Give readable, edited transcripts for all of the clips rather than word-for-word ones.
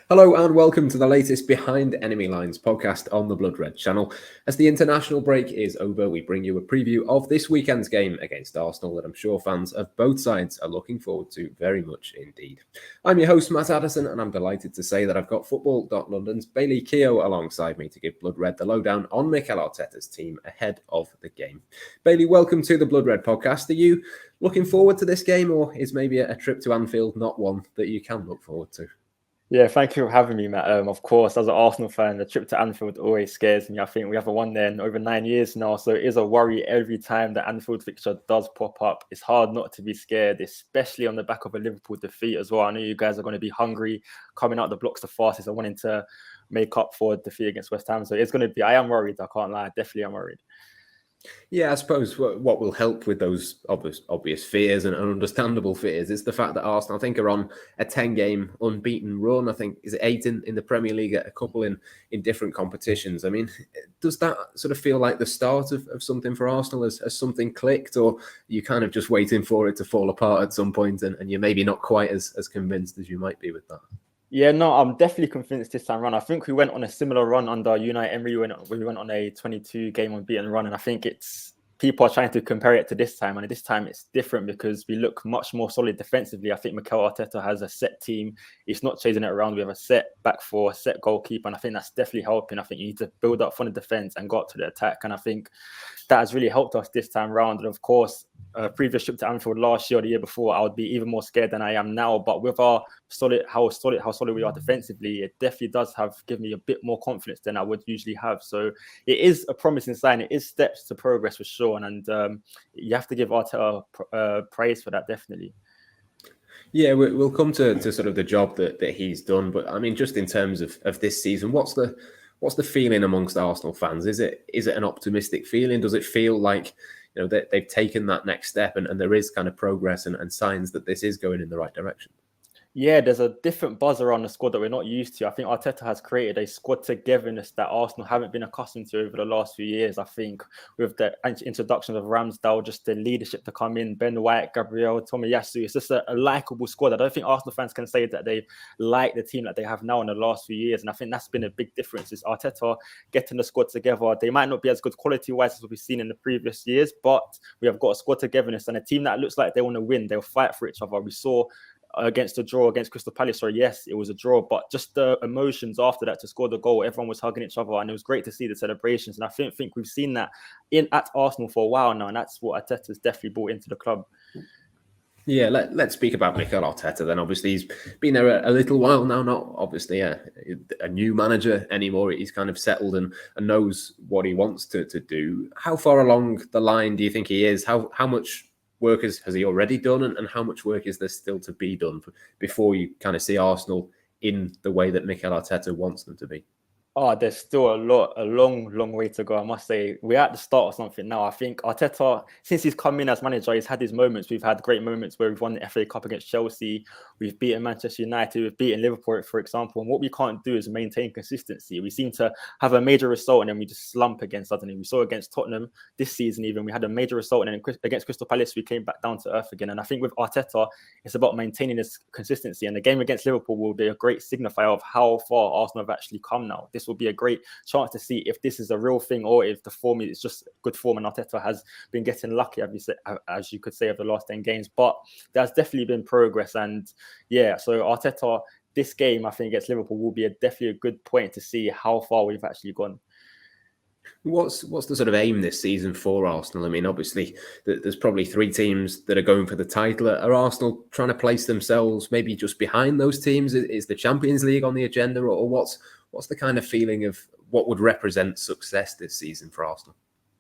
Hello and welcome to the latest Behind Enemy Lines podcast on the Blood Red channel. As the international break is over, we bring you a preview of this weekend's game against Arsenal that I'm sure fans of both sides are looking forward to very much indeed. I'm your host, Matt Addison, and I'm delighted to say that I've got Football.London's Bailey Keogh alongside me to give Blood Red the lowdown on Mikel Arteta's team ahead of the game. Bailey, welcome to the Blood Red podcast. Are you looking forward to this game, or is maybe a trip to Anfield not one that you can look forward to? Yeah, thank you for having me, Matt. Of course, as an Arsenal fan, the trip to Anfield always scares me. I think we haven't won there in over 9 years now, so it is a worry every time the Anfield fixture does pop up. It's hard not to be scared, especially on the back of a Liverpool defeat as well. I know you guys are going to be hungry, coming out the blocks the fastest and wanting to make up for defeat against West Ham. So it's going to be, I am worried, I can't lie, definitely am worried. Yeah, I suppose what will help with those obvious fears and understandable fears is the fact that Arsenal, I think, are on a 10-game unbeaten run. I think, is it 8 in the Premier League, a couple in different competitions. I mean, does that sort of feel like the start of something for Arsenal? Has something clicked, or are you kind of just waiting for it to fall apart at some point and you're maybe not quite as convinced as you might be with that? Yeah, no, I'm definitely convinced this time around. I think we went on a similar run under Unai Emery when we went on a 22-game unbeaten run, and I think people are trying to compare it to this time, and this time it's different because we look much more solid defensively. I think Mikel Arteta has a set team. He's not chasing it around. We have a set back four, a set goalkeeper, and I think that's definitely helping. I think you need to build up from the defense and go up to the attack, and I think that has really helped us this time round. And of course, previous trip to Anfield last year or the year before, I would be even more scared than I am now. But with our how solid we are defensively, it definitely does given me a bit more confidence than I would usually have. So it is a promising sign. It is steps to progress for sure, and you have to give Arteta praise for that, definitely. Yeah, we'll come to sort of the job that he's done, but I mean, just in terms of this season, what's the feeling amongst Arsenal fans? Is it an optimistic feeling? Does it feel like, you know, that they've taken that next step and there is kind of progress and signs that this is going in the right direction? Yeah, there's a different buzz around the squad that we're not used to. I think Arteta has created a squad togetherness that Arsenal haven't been accustomed to over the last few years. I think with the introduction of Ramsdale, just the leadership to come in, Ben White, Gabriel, Tomiyasu, it's just a likeable squad. I don't think Arsenal fans can say that they like the team that they have now in the last few years. And I think that's been a big difference, is Arteta getting the squad together. They might not be as good quality-wise as we've seen in the previous years, but we have got a squad togetherness and a team that looks like they want to win. They'll fight for each other. We saw against the draw against Crystal Palace, or yes, it was a draw, but just the emotions after that to score the goal, everyone was hugging each other, and it was great to see the celebrations. And I think we've seen that at Arsenal for a while now, and that's what Arteta's definitely brought into the club. Yeah, let's speak about Mikel Arteta then. Obviously, he's been there a little while now, not obviously a new manager anymore. He's kind of settled and knows what he wants to do. How far along the line do you think he is? How much work has he already done, and how much work is there still to be done before you kind of see Arsenal in the way that Mikel Arteta wants them to be? Oh, there's still a long way to go. I must say, we're at the start of something now. I think Arteta, since he's come in as manager, he's had his moments. We've had great moments where we've won the FA Cup against Chelsea. We've beaten Manchester United. We've beaten Liverpool, for example. And what we can't do is maintain consistency. We seem to have a major result and then we just slump again suddenly. We saw against Tottenham this season even. We had a major result and then against Crystal Palace, we came back down to earth again. And I think with Arteta, it's about maintaining this consistency. And the game against Liverpool will be a great signifier of how far Arsenal have actually come now. This will be a great chance to see if this is a real thing or if the form is just good form, and Arteta has been getting lucky, as you could say, over the last 10 games. But there's definitely been progress, and yeah, so Arteta, this game I think against Liverpool will be definitely a good point to see how far we've actually gone. What's the sort of aim this season for Arsenal? I mean, obviously, there's probably 3 teams that are going for the title. Are Arsenal trying to place themselves maybe just behind those teams? Is the Champions League on the agenda, or what's the kind of feeling of what would represent success this season for Arsenal?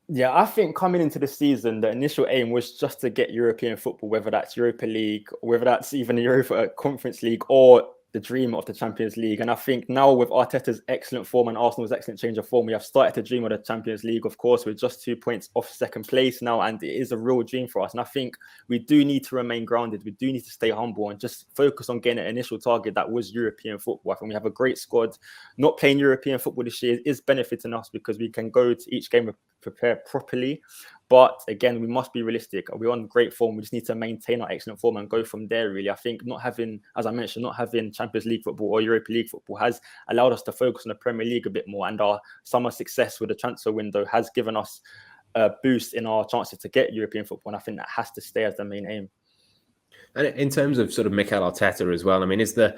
Yeah, I think coming into the season, the initial aim was just to get European football, whether that's Europa League, whether that's even the Europa Conference League, or the dream of the Champions League. And I think now with Arteta's excellent form and Arsenal's excellent change of form, we have started to dream of the Champions League. Of course, we're just 2 points off second place now, and it is a real dream for us. And I think we do need to remain grounded. We do need to stay humble and just focus on getting an initial target that was European football. I think we have a great squad. Not playing European football this year is benefiting us because we can go to each game with prepare properly. But again, we must be realistic. We're on great form. We just need to maintain our excellent form and go from there, really. I think not having, as I mentioned, not having Champions League football or Europa League football has allowed us to focus on the Premier League a bit more. And our summer success with the transfer window has given us a boost in our chances to get European football. And I think that has to stay as the main aim. And in terms of sort of Mikel Arteta as well, I mean, is there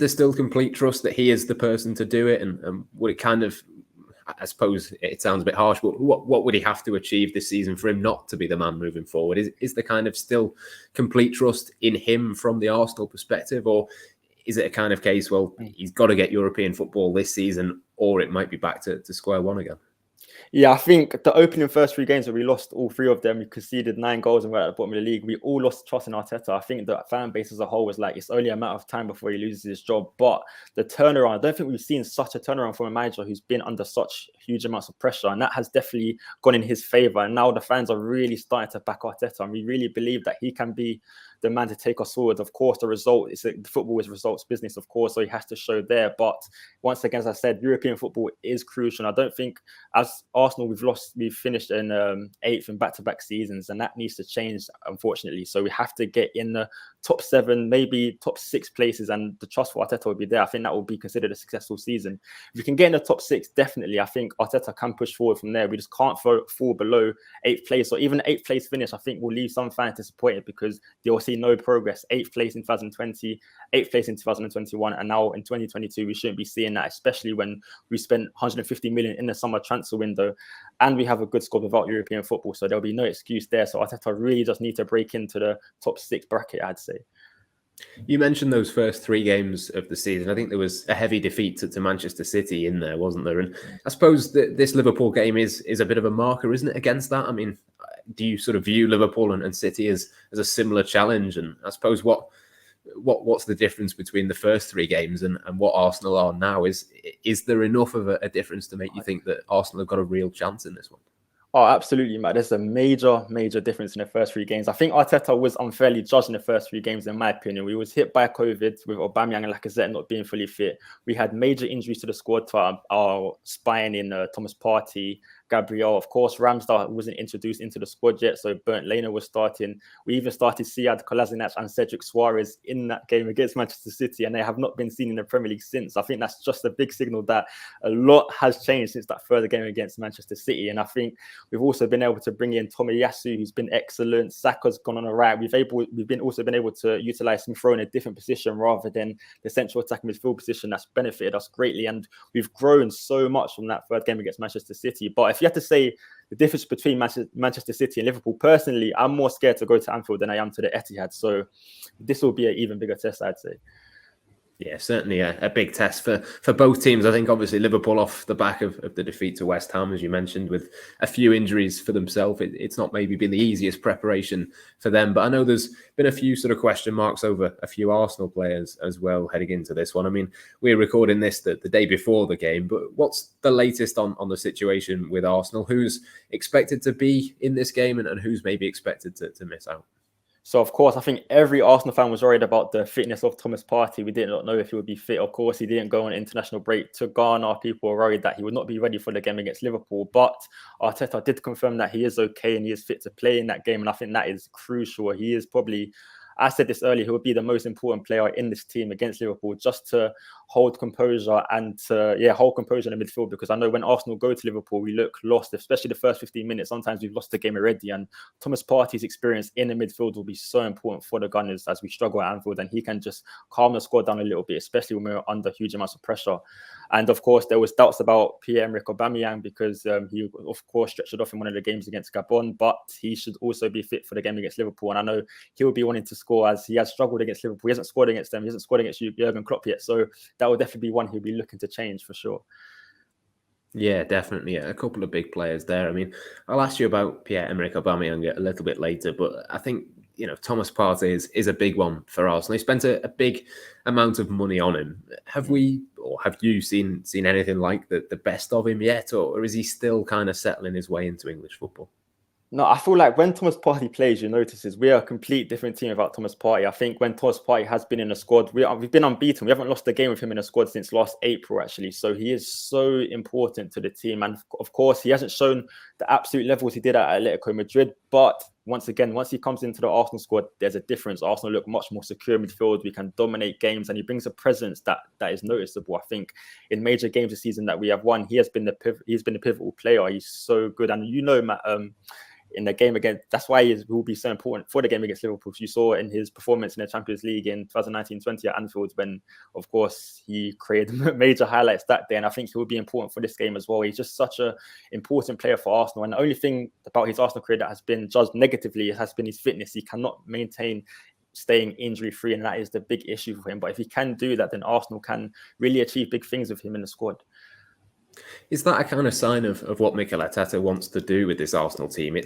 still complete trust that he is the person to do it? And would it kind of, I suppose it sounds a bit harsh, but what would he have to achieve this season for him not to be the man moving forward? Is there kind of still complete trust in him from the Arsenal perspective? Or is it a kind of case, well, he's got to get European football this season, or it might be back to square one again? Yeah, I think the opening first 3 games where we lost all 3 of them, we conceded 9 goals and we're at the bottom of the league. We all lost trust in Arteta. I think the fan base as a whole was like, it's only a matter of time before he loses his job. But the turnaround, I don't think we've seen such a turnaround from a manager who's been under such huge amounts of pressure. And that has definitely gone in his favour. And now the fans are really starting to back Arteta. And we really believe that he can be the man to take us forward. Of course, the football is results business, of course, so he has to show there. But once again, as I said, European football is crucial. And I don't think, as Arsenal, we've finished in 8th in back-to-back seasons, and that needs to change, unfortunately. So we have to get in the top 7, maybe top 6 places, and the trust for Arteta will be there. I think that will be considered a successful season. If we can get in the top 6, definitely, I think Arteta can push forward from there. We just can't fall below 8th place, or even 8th place finish. I think will leave some fans disappointed because they'll see no progress. 8th place in 2020, 8th place in 2021, and now in 2022 we shouldn't be seeing that, especially when we spent 150 million in the summer transfer window and we have a good squad without European football, so there'll be no excuse there. So Arteta really just need to break into the top 6 bracket, I'd say. You mentioned those first 3 games of the season. I think there was a heavy defeat to Manchester City in there, wasn't there? And I suppose this Liverpool game is a bit of a marker, isn't it, against that? I mean, do you sort of view Liverpool and City as a similar challenge? And I suppose what's the difference between the first 3 games and what Arsenal are now? Is there enough of a difference to make you think that Arsenal have got a real chance in this one? Oh, absolutely, Matt. There's a major difference in the first 3 games. I think Arteta was unfairly judged in the first 3 games, in my opinion. We was hit by COVID with Aubameyang and Lacazette not being fully fit. We had major injuries to the squad to our spine in Thomas Partey, Gabriel. Of course, Ramsdale wasn't introduced into the squad yet, so Bernd Leno was starting. We even started Sead Kolasinac and Cedric Suarez in that game against Manchester City, and they have not been seen in the Premier League since. I think that's just a big signal that a lot has changed since that further game against Manchester City. And I think we've also been able to bring in Tomiyasu, who's been excellent. Saka's gone on a right. We've also been able to utilize Smith Rowe in a different position rather than the central attacking midfield position. That's benefited us greatly, and we've grown so much from that third game against Manchester City. But if you had to say the difference between Manchester City and Liverpool, personally, I'm more scared to go to Anfield than I am to the Etihad. So this will be an even bigger test, I'd say. Yeah, certainly a big test for both teams. I think obviously Liverpool off the back of the defeat to West Ham, as you mentioned, with a few injuries for themselves. It's not maybe been the easiest preparation for them. But I know there's been a few sort of question marks over a few Arsenal players as well heading into this one. I mean, we're recording this the day before the game, but what's the latest on the situation with Arsenal? Who's expected to be in this game and who's maybe expected to miss out? So, of course, I think every Arsenal fan was worried about the fitness of Thomas Partey. We did not know if he would be fit. Of course, he didn't go on international break to Ghana. People were worried that he would not be ready for the game against Liverpool. But Arteta did confirm that he is okay and he is fit to play in that game. And I think that is crucial. He is probably, I said this earlier, he would be the most important player in this team against Liverpool, just to hold composure and hold composure in the midfield. Because I know when Arsenal go to Liverpool, we look lost, especially the first 15 minutes. Sometimes we've lost the game already. And Thomas Partey's experience in the midfield will be so important for the Gunners as we struggle at Anfield. And he can just calm the squad down a little bit, especially when we're under huge amounts of pressure. And of course, there was doubts about Pierre-Emerick Aubameyang because he, of course, stretched it off in one of the games against Gabon, but he should also be fit for the game against Liverpool. And I know he will be wanting to score as he has struggled against Liverpool. He hasn't scored against them. He hasn't scored against Jurgen Klopp yet. So that will definitely be one he'll be looking to change for sure. Yeah, definitely. Yeah. A couple of big players there. I mean, I'll ask you about Pierre-Emerick Aubameyang a little bit later, but I think, Thomas Partey is a big one for Arsenal. He spent a big amount of money on him. Have you seen anything like the best of him yet, or is he still kind of settling his way into English football? No, I feel like when Thomas Partey plays, you notice is we are a complete different team without Thomas Partey. I think when Thomas Partey has been in the squad, we've been unbeaten. We haven't lost a game with him in the squad since last April, actually. So he is so important to the team. And of course, he hasn't shown the absolute levels he did at Atletico Madrid. But once again, once he comes into the Arsenal squad, there's a difference. Arsenal look much more secure midfield. We can dominate games, and he brings a presence that is noticeable. I think in major games this season that we have won, he's been the pivotal player. He's so good. And you know, Matt, in the game against, that's why he will be so important for the game against Liverpool. You saw in his performance in the Champions League in 2019-20 at Anfield, when of course he created major highlights that day, and I think he will be important for this game as well. He's just such an important player for Arsenal, and the only thing about his Arsenal career that has been judged negatively has been his fitness. He cannot maintain staying injury free, and that is the big issue for him. But if he can do that, then Arsenal can really achieve big things with him in the squad. Is that a kind of sign of what Mikel Arteta wants to do with this Arsenal team?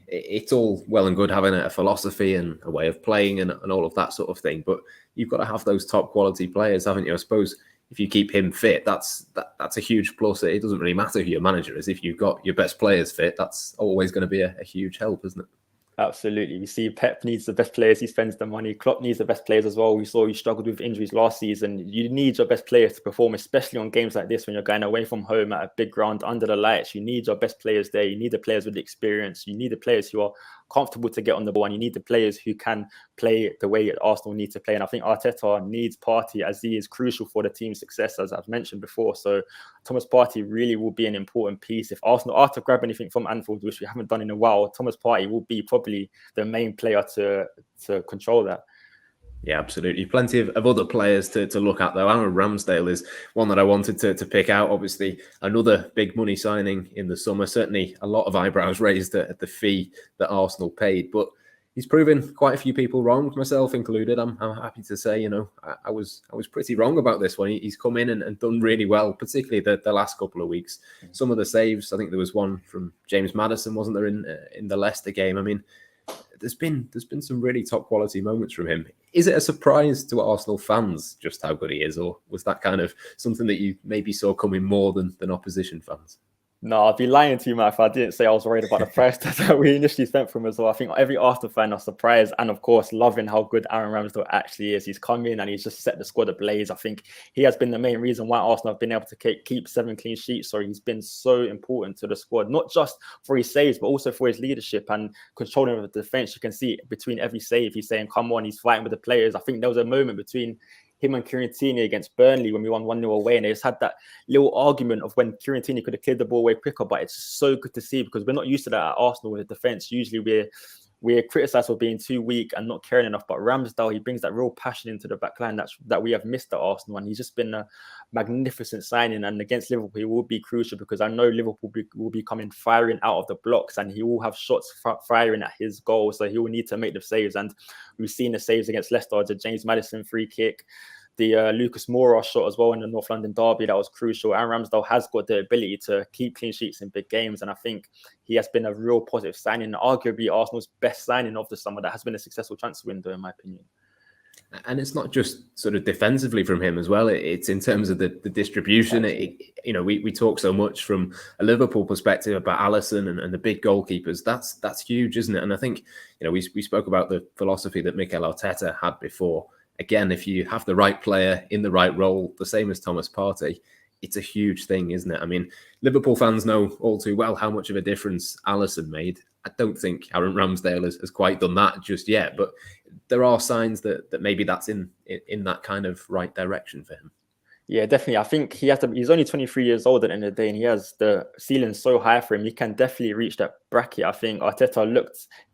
It's all well and good having a philosophy and a way of playing and all of that sort of thing, but you've got to have those top quality players, haven't you? I suppose if you keep him fit, that's a huge plus. It doesn't really matter who your manager is. If you've got your best players fit, that's always going to be a huge help, isn't it? Absolutely. We see Pep needs the best players. He spends the money. Klopp needs the best players as well. We saw he struggled with injuries last season. You need your best players to perform, especially on games like this when you're going away from home at a big ground under the lights. You need your best players there. You need the players with the experience. You need the players who are comfortable to get on the ball, and you need the players who can play the way Arsenal need to play. And I think Arteta needs Partey, as he is crucial for the team's success, as I've mentioned before. So Thomas Partey really will be an important piece. If Arsenal are to grab anything from Anfield, which we haven't done in a while, Thomas Partey will be probably the main player to control that. Yeah, absolutely. Plenty of other players to look at, though. Aaron Ramsdale is one that I wanted to pick out. Obviously, another big money signing in the summer. Certainly a lot of eyebrows raised at the fee that Arsenal paid. But he's proven quite a few people wrong, myself included. I'm happy to say, I was pretty wrong about this one. He's come in and done really well, particularly the last couple of weeks. Some of the saves, I think there was one from James Maddison, wasn't there, in the Leicester game? I mean, there's been some really top quality moments from him. Is it a surprise to Arsenal fans just how good he is, or was that kind of something that you maybe saw coming more than opposition fans? No, I'd be lying to you, Matt, if I didn't say I was worried about the price that we initially spent for him as well. I think every Arsenal fan are surprised and, of course, loving how good Aaron Ramsdale actually is. He's come in and he's just set the squad ablaze. I think he has been the main reason why Arsenal have been able to keep 7 clean sheets. So he's been so important to the squad, not just for his saves, but also for his leadership and controlling of the defence. You can see between every save, he's saying, come on, he's fighting with the players. I think there was a moment between him and Kieran Tierney against Burnley when we won 1-0 away, and they just had that little argument of when Kieran Tierney could have cleared the ball away quicker. But it's so good to see, because we're not used to that at Arsenal with the defence. Usually we're criticised for being too weak and not caring enough. But Ramsdale, he brings that real passion into the back line that we have missed at Arsenal, and he's just been a magnificent signing. And against Liverpool, he will be crucial, because I know Liverpool will be coming firing out of the blocks, and he will have shots firing at his goal, so he will need to make the saves. And we've seen the saves against Leicester, the James Maddison free kick, the Lucas Moura shot as well in the North London derby. That was crucial. And Ramsdale has got the ability to keep clean sheets in big games, and I think he has been a real positive signing, arguably Arsenal's best signing of the summer. That has been a successful transfer window, in my opinion. And it's not just sort of defensively from him as well. It's in terms of the distribution. We talk so much from a Liverpool perspective about Alisson and the big goalkeepers. That's huge, isn't it? And I think, we spoke about the philosophy that Mikel Arteta had before. Again, if you have the right player in the right role, the same as Thomas Partey, it's a huge thing, isn't it? I mean, Liverpool fans know all too well how much of a difference Alisson made. I don't think Aaron Ramsdale has quite done that just yet, but there are signs that maybe that's in that kind of right direction for him. Yeah, definitely. I think he's only 23 years old at the end of the day, and he has the ceiling so high for him. He can definitely reach that bracket. I think Arteta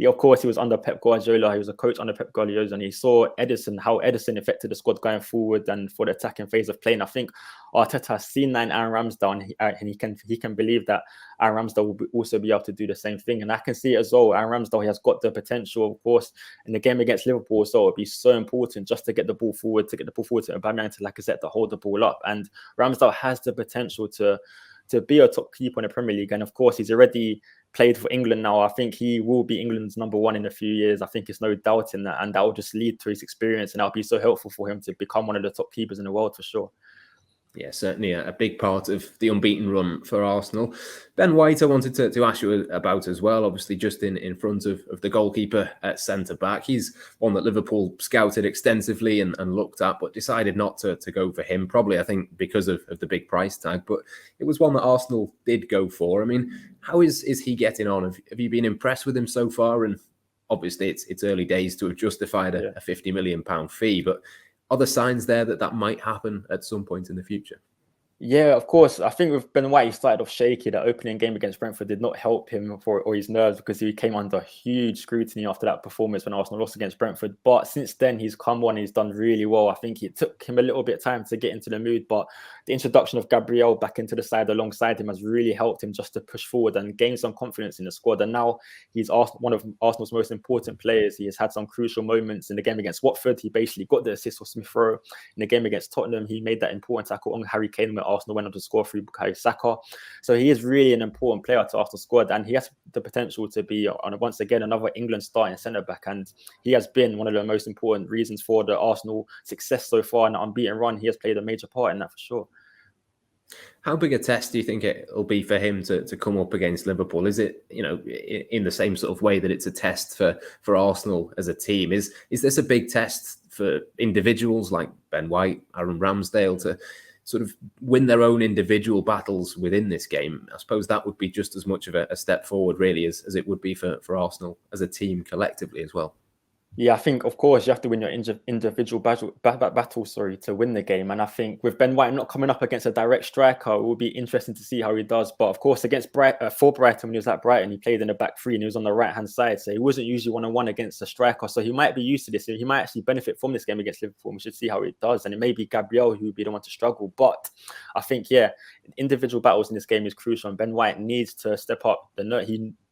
of course, he was under Pep Guardiola. He was a coach under Pep Guardiola, and he saw how Addison affected the squad going forward and for the attacking phase of playing. I think Arteta has seen that in Aaron Ramsdale, and he can believe that Aaron Ramsdale will also be able to do the same thing. And I can see it as well. Aaron Ramsdale, he has got the potential, of course, in the game against Liverpool. So it'll be so important just to get the ball forward, to Aubameyang, to, like I said, to hold the ball up. And Ramsdale has the potential to be a top keeper in the Premier League. And of course, he's already played for England now. I think he will be England's number 1 in a few years. I think there's no doubt in that. And that will just lead to his experience, and that'll be so helpful for him to become one of the top keepers in the world for sure. Yeah, certainly a big part of the unbeaten run for Arsenal. Ben White, I wanted to ask you about as well, obviously just in front of the goalkeeper at centre-back. He's one that Liverpool scouted extensively and looked at, but decided not to go for him, probably, I think, because of the big price tag. But it was one that Arsenal did go for. I mean, how is he getting on? Have you been impressed with him so far? And obviously, it's early days to have justified a £50 million fee, but are there signs there that might happen at some point in the future? Yeah, of course. I think with Ben White, he started off shaky. The opening game against Brentford did not help him or his nerves, because he came under huge scrutiny after that performance when Arsenal lost against Brentford. But since then, he's come on. He's done really well. I think it took him a little bit of time to get into the mood, but the introduction of Gabriel back into the side alongside him has really helped him just to push forward and gain some confidence in the squad. And now he's one of Arsenal's most important players. He has had some crucial moments in the game against Watford. He basically got the assist for Smith Rowe. In the game against Tottenham, he made that important tackle on Harry Kane when Arsenal went on to score through Bukayo Saka. So he is really an important player to Arsenal squad, and he has the potential to be once again another England starting centre back. And he has been one of the most important reasons for the Arsenal success so far in the unbeaten run. He has played a major part in that for sure. How big a test do you think it'll be for him to come up against Liverpool? Is it, in the same sort of way that it's a test for Arsenal as a team? Is this a big test for individuals like Ben White, Aaron Ramsdale, to sort of win their own individual battles within this game? I suppose that would be just as much of a step forward, really, as it would be for Arsenal as a team collectively as well. Yeah, I think, of course, you have to win your individual battle, to win the game. And I think with Ben White not coming up against a direct striker, it will be interesting to see how he does. But of course, against Brighton, when he was at Brighton, he played in the back three and he was on the right-hand side. So he wasn't usually one-on-one against a striker. So he might be used to this. He might actually benefit from this game against Liverpool. We should see how he does. And it may be Gabriel who would be the one to struggle. But I think, individual battles in this game is crucial. And Ben White needs to step up.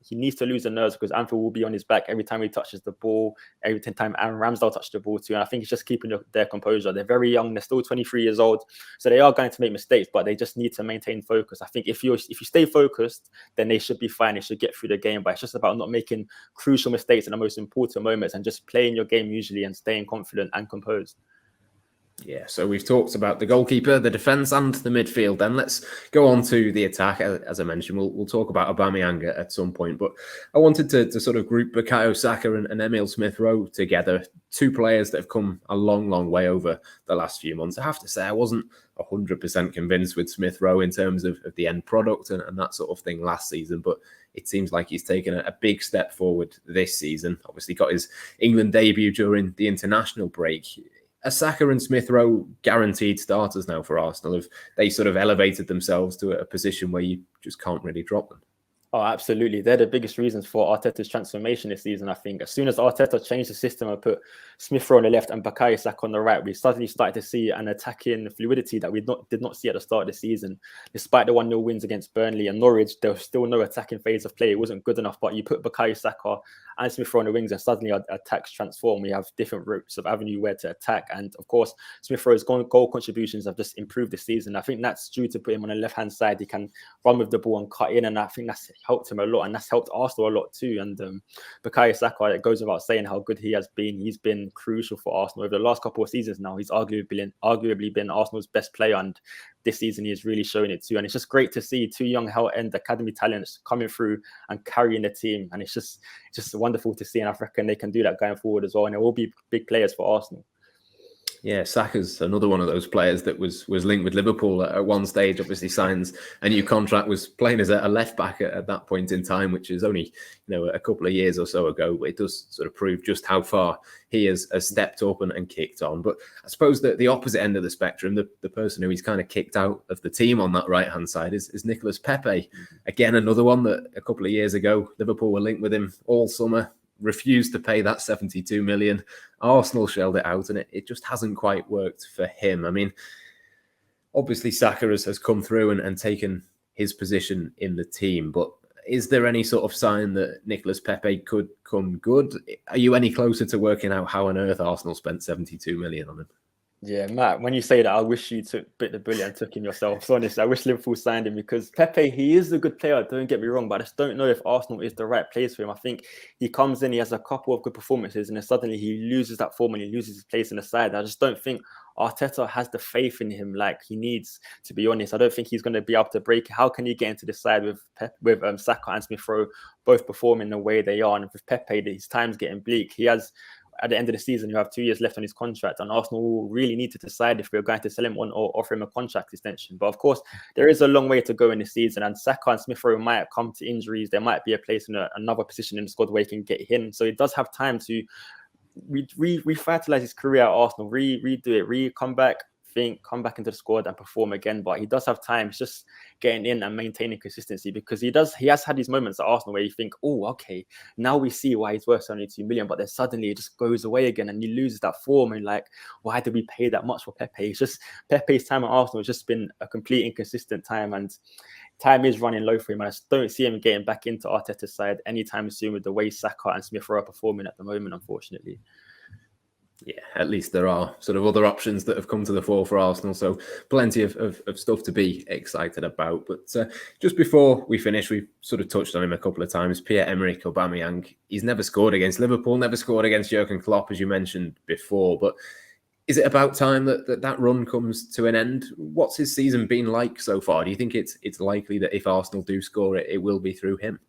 He needs to lose the nerves, because Anfield will be on his back every time he touches the ball, every time Aaron Ramsdale touches the ball too. And I think it's just keeping their composure. They're very young. They're still 23 years old. So they are going to make mistakes, but they just need to maintain focus. I think if you stay focused, then they should be fine. They should get through the game. But it's just about not making crucial mistakes in the most important moments and just playing your game usually and staying confident and composed. Yeah, so we've talked about the goalkeeper, the defence and the midfield. Then let's go on to the attack. As I mentioned, we'll talk about Aubameyang at some point. But I wanted to sort of group Bukayo Saka and Emile Smith Rowe together. Two players that have come a long, long way over the last few months. I have to say, I wasn't 100% convinced with Smith Rowe in terms of the end product and that sort of thing last season. But it seems like he's taken a big step forward this season. Obviously got his England debut during the international break. Are Saka and Smith Rowe guaranteed starters now for Arsenal? Have they sort of elevated themselves to a position where you just can't really drop them? Oh, absolutely. They're the biggest reasons for Arteta's transformation this season, I think. As soon as Arteta changed the system and put Smith Rowe on the left and Bukayo Saka on the right, we suddenly started to see an attacking fluidity that we did not see at the start of the season. Despite the 1-0 wins against Burnley and Norwich, there was still no attacking phase of play. It wasn't good enough, but you put Bukayo Saka and Smith Rowe on the wings and suddenly our attacks transform. We have different routes of avenue where to attack. And of course, Smith Rowe's goal contributions have just improved this season. I think that's due to put him on the left-hand side. He can run with the ball and cut in, and I think that's helped him a lot, and that's helped Arsenal a lot too. And Bukayo Saka, it goes without saying how good he has been. He's been crucial for Arsenal over the last couple of seasons now. He's arguably been Arsenal's best player, and this season he is really showing it too. And it's just great to see two young hell-end academy talents coming through and carrying the team. And it's just wonderful to see, and I reckon they can do that going forward as well. And it will be big players for Arsenal. Yeah, Saka's another one of those players that was linked with Liverpool at one stage. Obviously, signs a new contract, was playing as a left back at that point in time, which is only a couple of years or so ago. It does sort of prove just how far he has stepped up and kicked on. But I suppose that the opposite end of the spectrum, the person who he's kind of kicked out of the team on that right hand side is Nicolas Pepe. Again, another one that a couple of years ago Liverpool were linked with him all summer. Refused to pay that 72 million. Arsenal shelled it out, and it just hasn't quite worked for him. I mean, obviously Saka has come through and taken his position in the team, but is there any sort of sign that Nicolas Pepe could come good? Are you any closer to working out how on earth Arsenal spent 72 million on him? Yeah, Matt, when you say that, I wish you bit the bullet and took him yourself. So honestly, I wish Liverpool signed him because Pepe, he is a good player, don't get me wrong, but I just don't know if Arsenal is the right place for him. I think he comes in, he has a couple of good performances, and then suddenly he loses that form and he loses his place in the side. I just don't think Arteta has the faith in him like he needs, to be honest. I don't think he's going to be able to break. How can you get into the side with Saka and Smith Rowe both performing the way they are? And with Pepe, his time's getting bleak. He has... At the end of the season, you have 2 years left on his contract, and Arsenal will really need to decide if we're going to sell him on or offer him a contract extension. But of course, there is a long way to go in the season, and Saka and Smith Rowe might come to injuries. There might be a place in another position in the squad where he can get in. So he does have time to refertilize his career at Arsenal, redo it, come back into the squad and perform again. But he does have time. It's just getting in and maintaining consistency, because he has had these moments at Arsenal where you think, oh, okay, now we see why he's worth 72 million, but then suddenly it just goes away again and you lose that form, and like, why did we pay that much for Pepe? It's just Pepe's time at Arsenal has just been a complete inconsistent time, and time is running low for him. I just don't see him getting back into Arteta's side anytime soon with the way Saka and Smith Rowe are performing at the moment, unfortunately. Yeah, at least there are sort of other options that have come to the fore for Arsenal, so plenty of stuff to be excited about. But just before we finish, we've sort of touched on him a couple of times. Pierre-Emerick Aubameyang, he's never scored against Liverpool, never scored against Jurgen Klopp, as you mentioned before. But is it about time that run comes to an end? What's his season been like so far? Do you think it's likely that if Arsenal do score it, it will be through him?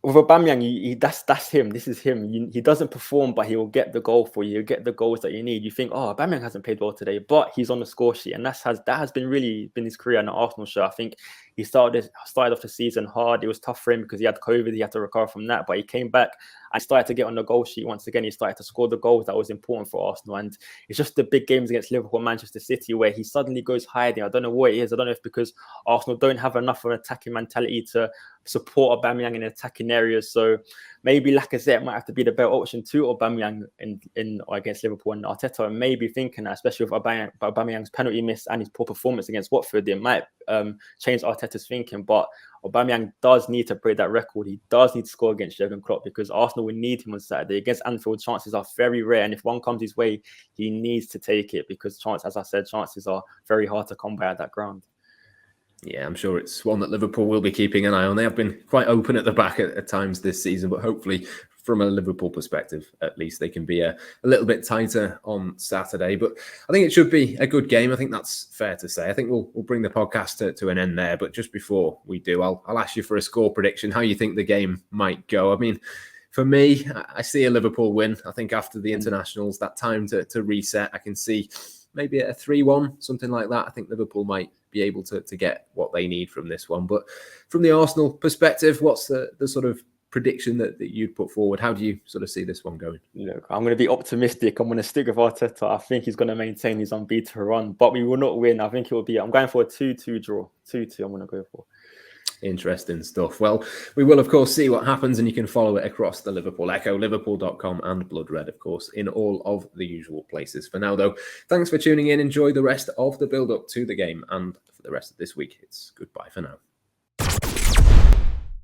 With Aubameyang, that's him. This is him. He doesn't perform, but he will get the goal for you. He'll get the goals that you need. You think, oh, Aubameyang hasn't played well today, but he's on the score sheet, and that has been his career in the Arsenal shirt. I think he started off the season hard. It was tough for him because he had COVID. He had to recover from that, but he came back and started to get on the goal sheet once again. He started to score the goals that was important for Arsenal, and it's just the big games against Liverpool, Manchester City, where he suddenly goes hiding. I don't know what it is. I don't know if because Arsenal don't have enough of an attacking mentality to support Aubameyang in attacking areas. So maybe Lacazette might have to be the better option to Aubameyang in against Liverpool, and Arteta may be thinking that, especially with Aubameyang's penalty miss and his poor performance against Watford, it might change Arteta's thinking. But Aubameyang does need to break that record. He does need to score against Jurgen Klopp, because Arsenal will need him on Saturday. Against Anfield, chances are very rare, and if one comes his way, he needs to take it, because as I said, chances are very hard to come by at that ground. Yeah, I'm sure it's one that Liverpool will be keeping an eye on. They have been quite open at the back at times this season, but hopefully from a Liverpool perspective, at least they can be a little bit tighter on Saturday. But I think it should be a good game. I think that's fair to say. I think we'll bring the podcast to an end there. But just before we do, I'll ask you for a score prediction, how you think the game might go. I mean, for me, I see a Liverpool win. I think after the internationals, that time to reset, I can see maybe a 3-1, something like that. I think Liverpool might be able to get what they need from this one. But from the Arsenal perspective, what's the sort of prediction that you'd put forward? How do you sort of see this one going? Look, I'm going to be optimistic. I'm going to stick with Arteta. I think he's going to maintain his unbeaten run, but we will not win. I think it will be, I'm going for a 2-2 draw. 2-2 I'm going to go for. Interesting stuff. Well, we will, of course, see what happens, and you can follow it across the Liverpool Echo, liverpool.com, and Blood Red, of course, in all of the usual places. For now, though, thanks for tuning in. Enjoy the rest of the build-up to the game, and for the rest of this week, it's goodbye for now.